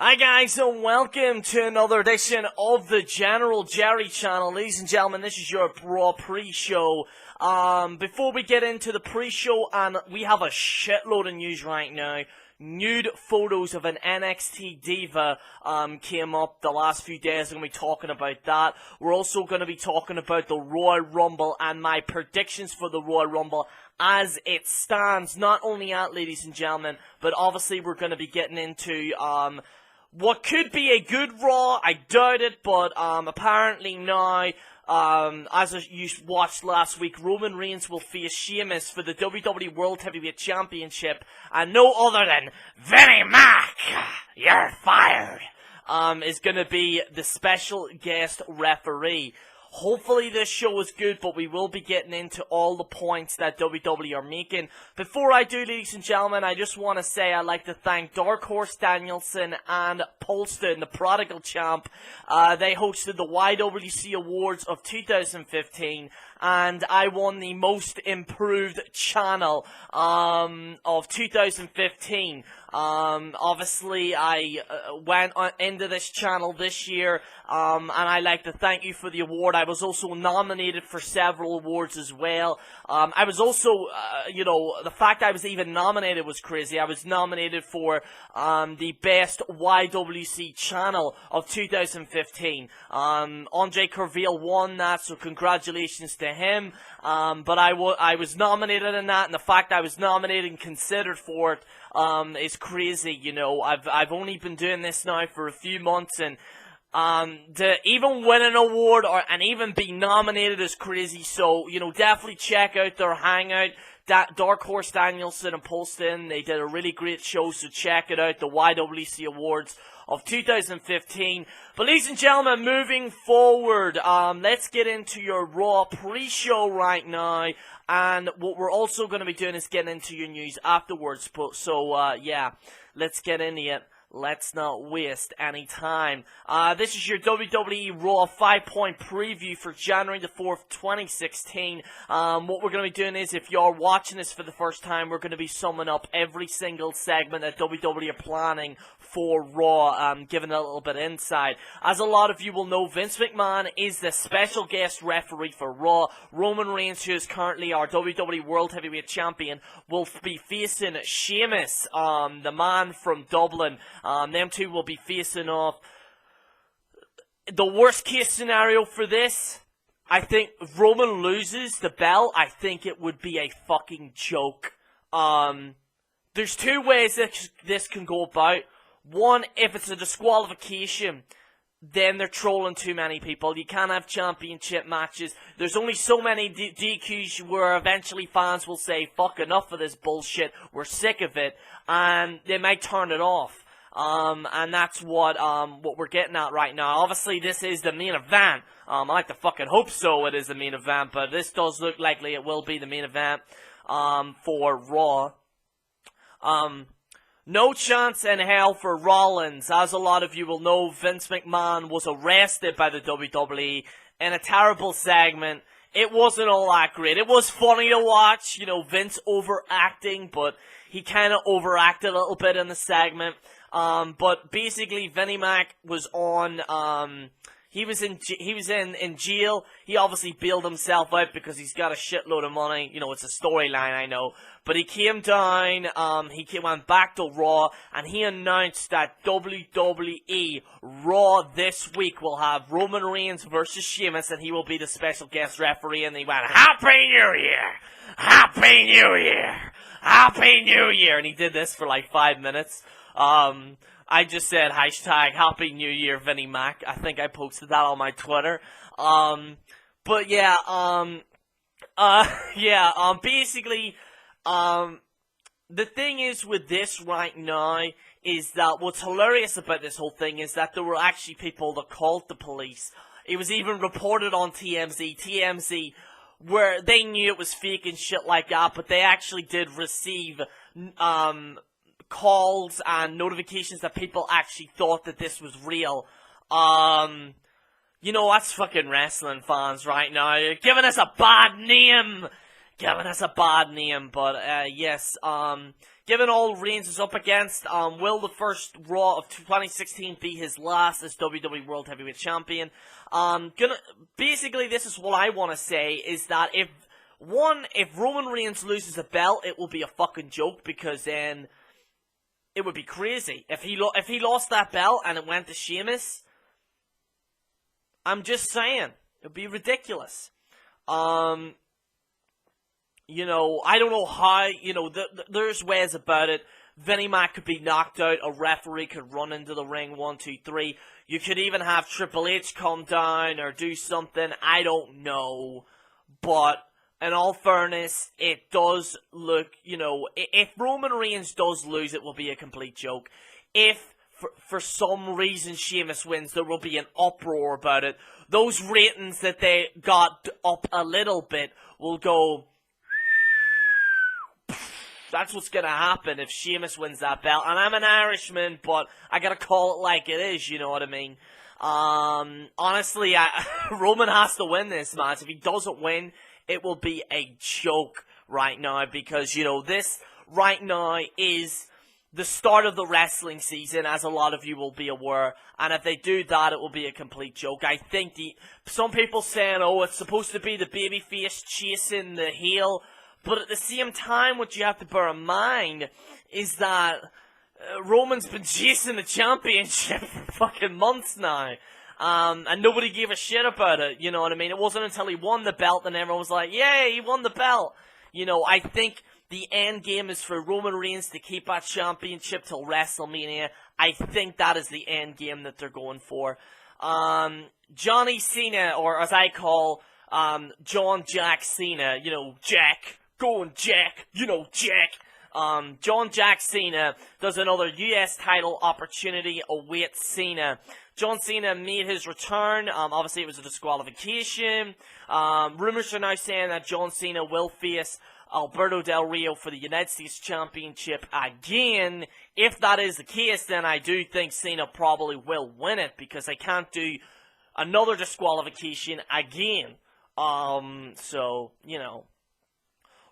Hi guys, and welcome to another edition of the General Jerry channel. Ladies and gentlemen, this is your Raw pre-show. Before we get into the pre-show, and we have a shitload of news right now. Nude photos of an NXT diva came up the last few days. I'm going to be talking about that. We're also going to be talking about the Royal Rumble and my predictions for the Royal Rumble as it stands. Not only that, ladies and gentlemen, but obviously we're going to be getting into what could be a good Raw. I doubt it, but apparently now, as you watched last week, Roman Reigns will face Sheamus for the WWE World Heavyweight Championship, and no other than Vinnie Mac, you're fired, is going to be the special guest referee. Hopefully this show is good, but we will be getting into all the points that WWE are making. Before I do, ladies and gentlemen, I just want to say I'd like to thank Dark Horse Danielson and Polston, the Prodigal Champ. They hosted the YWC Awards of 2015, and I won the Most Improved Channel of 2015. Obviously, I went into this channel this year, and I'd like to thank you for the award. I was also nominated for several awards as well. I was also, the fact I was even nominated was crazy. I was nominated for the Best YWC Channel of 2015. Andre Kerville won that, so congratulations to him. But I was nominated in that, and the fact I was nominated and considered for it is crazy. I've only been doing this now for a few months, and to even win an award and even be nominated is crazy. So, definitely check out their hangout. Dark Horse Danielson and Polston, they did a really great show, so check it out, the YWC Awards of 2015. But ladies and gentlemen, moving forward, let's get into your Raw pre-show right now. And what we're also going to be doing is getting into your news afterwards. So, yeah, let's get into it. Let's not waste any time. This is your WWE Raw 5-point preview for January the 4th, 2016. What we're going to be doing is, if you're watching this for the first time, we're going to be summing up every single segment that WWE are planning for Raw, giving a little bit of insight. As a lot of you will know, Vince McMahon is the special guest referee for Raw. Roman Reigns, who is currently our WWE World Heavyweight Champion, will be facing Sheamus, the man from Dublin. Them two will be facing off. The worst case scenario for this, I think Roman loses the belt. I think it would be a fucking joke. There's two ways this can go about. One, if it's a disqualification, then they're trolling too many people. You can't have championship matches. There's only so many DQs where eventually fans will say, fuck, enough of this bullshit. We're sick of it. And they might turn it off. And that's what we're getting at right now. Obviously, this is the main event. I like to fucking hope so it is the main event, but this does look likely it will be the main event, for Raw. No chance in hell for Rollins. As a lot of you will know, Vince McMahon was arrested by the WWE in a terrible segment. It wasn't all that great. It was funny to watch, Vince overacting, but he kind of overacted a little bit in the segment. But basically, Vinnie Mac was on, he was in jail. He obviously bailed himself out because he's got a shitload of money. It's a storyline, I know. But he came down, went back to Raw, and he announced that WWE Raw this week will have Roman Reigns versus Sheamus, and he will be the special guest referee, and he went, Happy New Year! Happy New Year! Happy New Year! And he did this for like 5 minutes. I just said hashtag Happy New Year Vinnie Mac. I think I posted that on my Twitter. But yeah, basically, the thing is with this right now is that what's hilarious about this whole thing is that there were actually people that called the police. It was even reported on TMZ, where they knew it was fake and shit like that, but they actually did receive, calls and notifications that people actually thought that this was real. That's fucking wrestling fans right now. You're giving us a bad name. But, yes, given all Reigns is up against, will the first Raw of 2016 be his last as WWE World Heavyweight Champion? Basically, this is what I want to say, is that if Roman Reigns loses a belt, it will be a fucking joke, because then it would be crazy. If he lost that belt and it went to Sheamus, I'm just saying, it would be ridiculous. You know, I don't know how, you know, there's ways about it. Vinnie Mac could be knocked out, a referee could run into the ring, 1, 2, 3. You could even have Triple H come down or do something, I don't know. But, in all fairness, it does look, you know, if Roman Reigns does lose, it will be a complete joke. If, for some reason, Sheamus wins, there will be an uproar about it. Those ratings that they got up a little bit will go... That's what's gonna happen if Sheamus wins that belt. And I'm an Irishman, but I gotta call it like it is, you know what I mean? Honestly, Roman has to win this match. If he doesn't win, it will be a joke right now, because, you know, this right now is the start of the wrestling season, as a lot of you will be aware. And if they do that, it will be a complete joke. I think some people saying, oh, it's supposed to be the babyface chasing the heel. But at the same time, what you have to bear in mind is that Roman's been chasing the championship for fucking months now. And nobody gave a shit about it, you know what I mean? It wasn't until he won the belt and everyone was like, yay, he won the belt. You know, I think the end game is for Roman Reigns to keep that championship till WrestleMania. I think that is the end game that they're going for. Johnny Cena, or as I call John Jack Cena, you know, Jack. Going Jack, you know, Jack. John Jack Cena does another US title opportunity awaits Cena. John Cena made his return. Obviously, it was a disqualification. Rumors are now saying that John Cena will face Alberto Del Rio for the United States Championship again. If that is the case, then I do think Cena probably will win it, because they can't do another disqualification again. So, you know.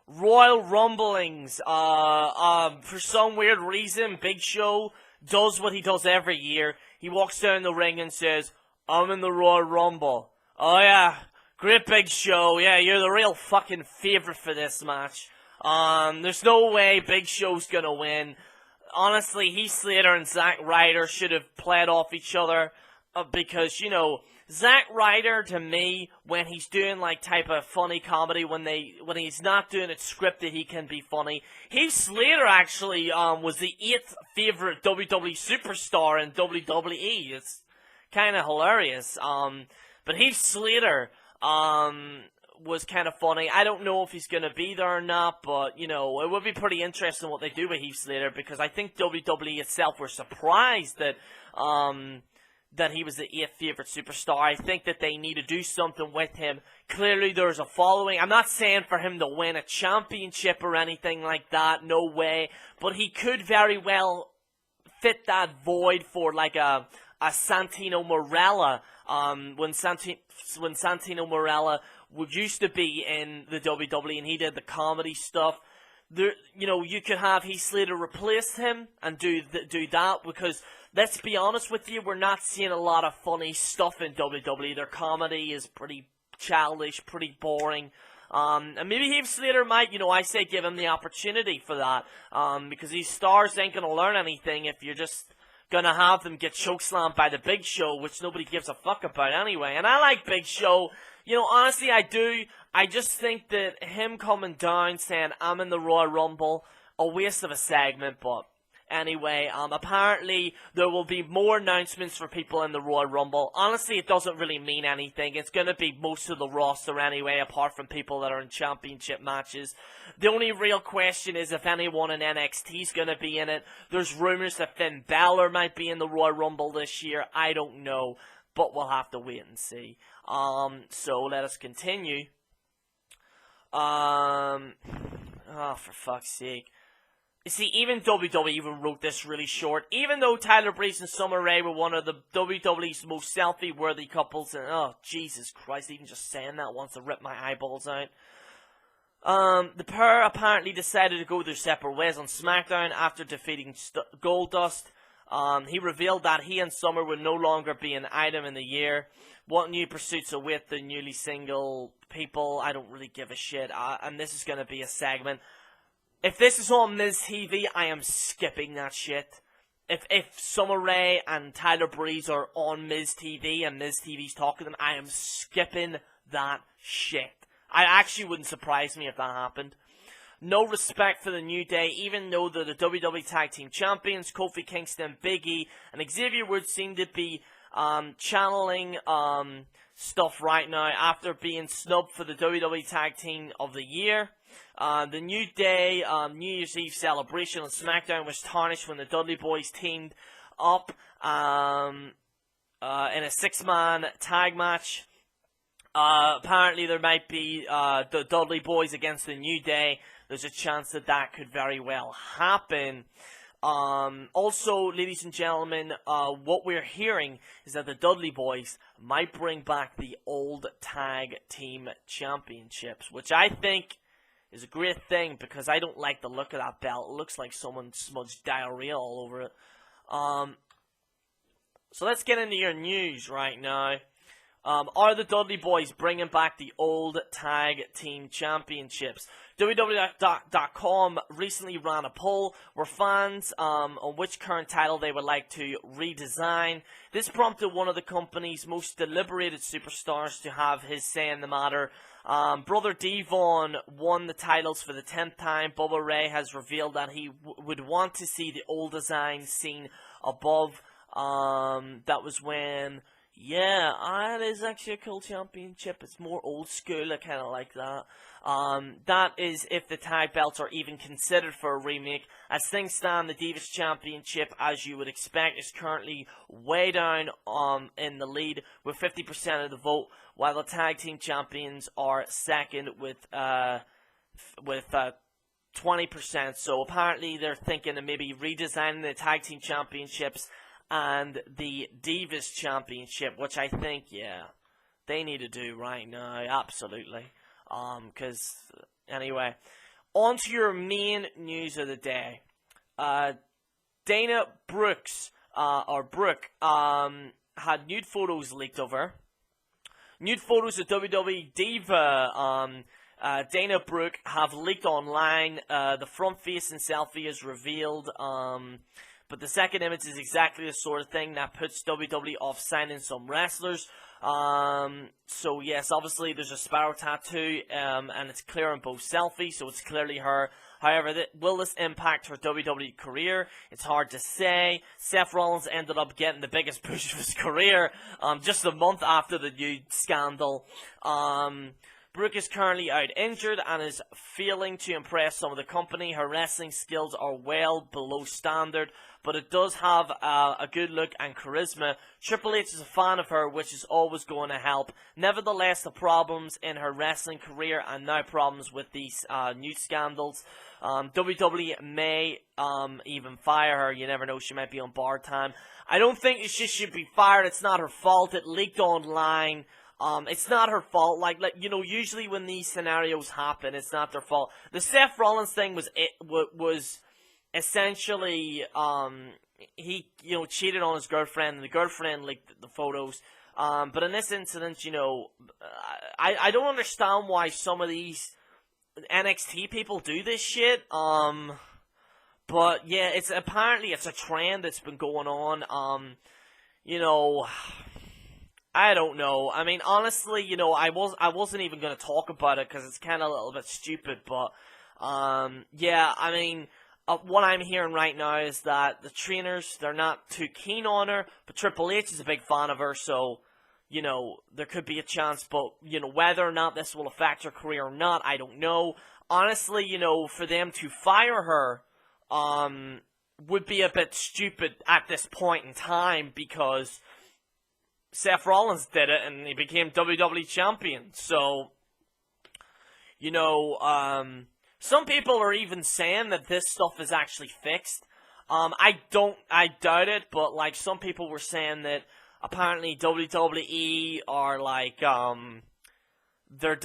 Royal Rumblings. For some weird reason, Big Show does what he does every year. He walks down the ring and says, I'm in the Royal Rumble. Oh yeah, great Big Show. Yeah, you're the real fucking favorite for this match. There's no way Big Show's gonna win. Honestly, Heath Slater and Zack Ryder should have played off each other. Because, you know, Zack Ryder, to me, when he's doing, like, type of funny comedy, when he's not doing it scripted, he can be funny. Heath Slater, actually, was the 8th favorite WWE superstar in WWE. It's kind of hilarious. But Heath Slater, was kind of funny. I don't know if he's going to be there or not, but, you know, it would be pretty interesting what they do with Heath Slater, because I think WWE itself were surprised that he was the 8th favorite superstar. I think that they need to do something with him. Clearly, there's a following. I'm not saying for him to win a championship or anything like that. No way. But he could very well fit that void for, like, a Santino Marella. When Santino Marella used to be in the WWE and he did the comedy stuff. There, you know, you could have Heath Slater replace him and do that, because let's be honest with you, we're not seeing a lot of funny stuff in WWE. Their comedy is pretty childish, pretty boring. And maybe Heath Slater might, you know, I say give him the opportunity for that. Because these stars ain't gonna learn anything if you're just gonna have them get chokeslammed by the Big Show, which nobody gives a fuck about anyway. And I like Big Show. You know, honestly, I do. I just think that him coming down saying, I'm in the Royal Rumble, a waste of a segment, but anyway, apparently there will be more announcements for people in the Royal Rumble. Honestly, it doesn't really mean anything. It's going to be most of the roster anyway, apart from people that are in championship matches. The only real question is if anyone in NXT is going to be in it. There's rumors that Finn Balor might be in the Royal Rumble this year. I don't know, but we'll have to wait and see. So let us continue. Oh, for fuck's sake. You see, even WWE even wrote this really short. Even though Tyler Breeze and Summer Rae were one of the WWE's most selfie-worthy couples, and oh, Jesus Christ, even just saying that wants to rip my eyeballs out. The pair apparently decided to go their separate ways on SmackDown after defeating Goldust. He revealed that he and Summer would no longer be an item in the year. What new pursuits await the newly single people? I don't really give a shit. And this is going to be a segment. If this is on Miz TV, I am skipping that shit. If Summer Rae and Tyler Breeze are on Miz TV and Miz TV's talking to them, I am skipping that shit. I actually wouldn't surprise me if that happened. No respect for the New Day, even though they're the WWE Tag Team Champions. Kofi Kingston, Big E, and Xavier Woods seem to be channeling stuff right now after being snubbed for the WWE Tag Team of the Year. The New Day New Year's Eve celebration on SmackDown was tarnished when the Dudley Boys teamed up in a 6-man tag match. Apparently there might be the Dudley Boys against the New Day. There's a chance that that could very well happen. Also, ladies and gentlemen, what we're hearing is that the Dudley Boys might bring back the old Tag Team Championships, which I think is a great thing because I don't like the look of that belt. It looks like someone smudged diarrhea all over it. So let's get into your news right now. Are the Dudley Boys bringing back the old Tag Team Championships? WWE.com recently ran a poll where fans on which current title they would like to redesign. This prompted one of the company's most deliberated superstars to have his say in the matter. Brother Devon won the titles for the 10th time. Bubba Ray has revealed that he would want to see the old design seen above. That was when... Yeah, that is actually a cool championship. It's more old school. I kind of like that. That is if the tag belts are even considered for a remake. As things stand, the Divas Championship, as you would expect, is currently way down in the lead with 50% of the vote, while the Tag Team Champions are second with 20%. So apparently they're thinking of maybe redesigning the Tag Team Championships and the Divas Championship, which I think, yeah, they need to do right now, absolutely. Because, anyway, on to your main news of the day. Dana Brooks, Brooke, had nude photos leaked of her. Nude photos of WWE Diva, Dana Brooke have leaked online. The front-facing selfie is revealed, but the second image is exactly the sort of thing that puts WWE off signing some wrestlers. So yes, obviously there's a sparrow tattoo, and it's clear in both selfies, so it's clearly her. However, will this impact her WWE career? It's hard to say. Seth Rollins ended up getting the biggest push of his career, just a month after the Nude scandal. Brooke is currently out injured and is failing to impress some of the company. Her wrestling skills are well below standard, but it does have a good look and charisma. Triple H is a fan of her, which is always going to help. Nevertheless, the problems in her wrestling career and now problems with these Nude scandals. WWE may even fire her. You never know, she might be on bar time. I don't think she should be fired. It's not her fault. It leaked online. It's not her fault. Like you know, usually when these scenarios happen, it's not their fault. The Seth Rollins thing was essentially he cheated on his girlfriend, and the girlfriend leaked the photos. But in this incident, I don't understand why some of these NXT people do this shit. But yeah, it's apparently a trend that's been going on. I don't know. I mean, honestly, I wasn't even gonna talk about it because it's kind of a little bit stupid. But yeah, I mean, what I'm hearing right now is that the trainers, they're not too keen on her, but Triple H is a big fan of her, so there could be a chance. But whether or not this will affect her career or not, I don't know. Honestly, for them to fire her would be a bit stupid at this point in time because Seth Rollins did it, and he became WWE champion. So, some people are even saying that this stuff is actually fixed. I doubt it, but like some people were saying that apparently WWE are like they're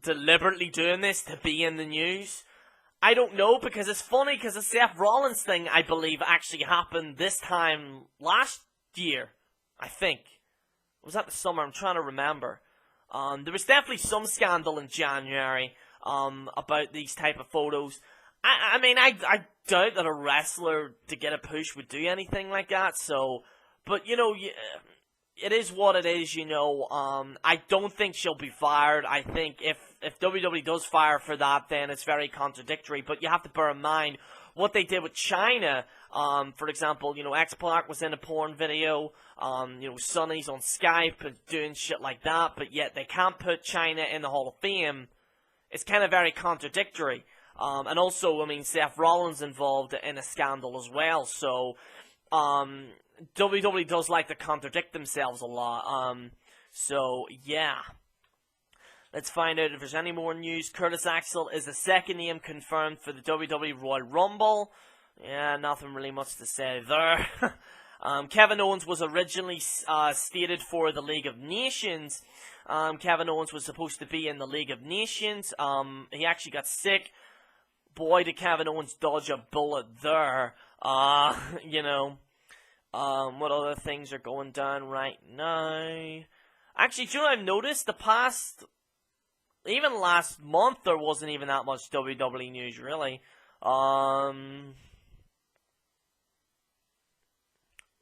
deliberately doing this to be in the news? I don't know, because it's funny, because the Seth Rollins thing, I believe, actually happened this time last year, I think. Was that the summer? I'm trying to remember. There was definitely some scandal in January about these type of photos. I mean, I doubt that a wrestler to get a push would do anything like that, so... But, you know, it is what it is, you know. I don't think she'll be fired. I think if WWE does fire for that, then it's very contradictory. But you have to bear in mind what they did with China. For example, you know, X-Pac was in a porn video. You know, Sonny's on Skype and doing shit like that. But yet they can't put China in the Hall of Fame. It's kind of very contradictory. And also, I mean, Seth Rollins involved in a scandal as well. So, WWE does like to contradict themselves a lot. So, yeah. Let's find out if there's any more news. Curtis Axel is the second name confirmed for the WWE Royal Rumble. Yeah, nothing really much to say there. Kevin Owens was originally stated for the League of Nations. Kevin Owens was supposed to be in the League of Nations. He actually got sick. Boy, did Kevin Owens dodge a bullet there. You know. What other things are going down right now? Actually, do you know what I've noticed? Even last month, there wasn't even that much WWE news, really. No,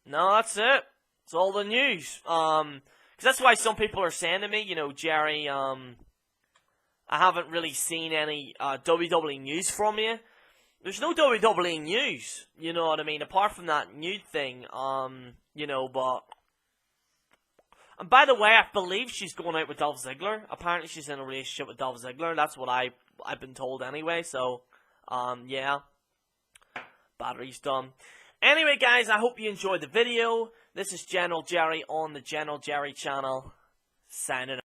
that's it. It's all the news. Because that's why some people are saying to me, you know, Jerry, I haven't really seen any WWE news from you. There's no WWE news, you know what I mean, apart from that Nude thing, you know, but... And by the way, I believe she's going out with Dolph Ziggler. Apparently she's in a relationship with Dolph Ziggler. That's what I've been told anyway, so, yeah. Battery's done. Anyway, guys, I hope you enjoyed the video. This is General Jerry on the General Jerry channel. Signing out.